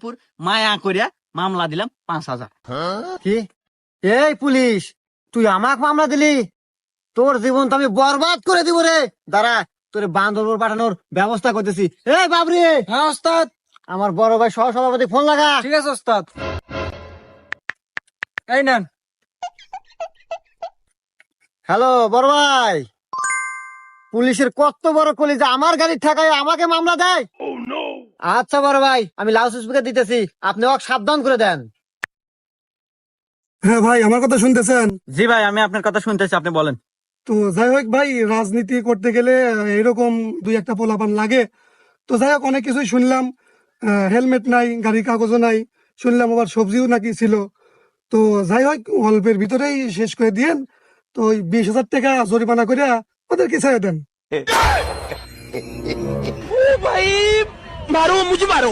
উপর মায়া করিয়া মামলা দিলাম 5,000। কি? এই পুলিশ, তুই আমাক মামলা দিলি? তোর জীবন তো আমি বরবাদ করে দিব রে। দাঁড়া, তোর বান্দরবন পাঠানোর ব্যবস্থা করতেছি। এই বাবরি, হ্যাঁ ওস্তাদ। আমার বড় ভাই সহ সভাপতি ফোন লাগা। ঠিক আছে ওস্তাদ। এই নেন। হ্যালো বড় ভাই, পুলিশের কত বড় কলিজা, আমার গাড়ির ঠেকায় আমাকে মামলা দেয়। আচ্ছা বড় ভাই, আমি লাউড স্পিকার দিতেছি, আপনি ওকে সাবধান করে দেন। হ্যাঁ ভাই, আমার কথা শুনতেছেন? জি ভাই, আমি আপনার কথা শুনতেছি, আপনি বলেন। তো যাই হোক ভাই, রাজনীতি করতে গেলে এরকম দুই একটা পোলাপান লাগে। তো যাই হোক, অনেক কিছুই শুনলাম। হেলমেট নাই, গাড়ির কাগজও নাই, শুনলাম আবার সবজিও নাকি ছিল। তো যাই হোক, অল্পের ভিতরেই শেষ করে দিয়েন। তো ওই 20,000 টাকা জরিমানা করে ওদেরকে ছেড়ে দেন। ভাই মারো, মুঝে মারো।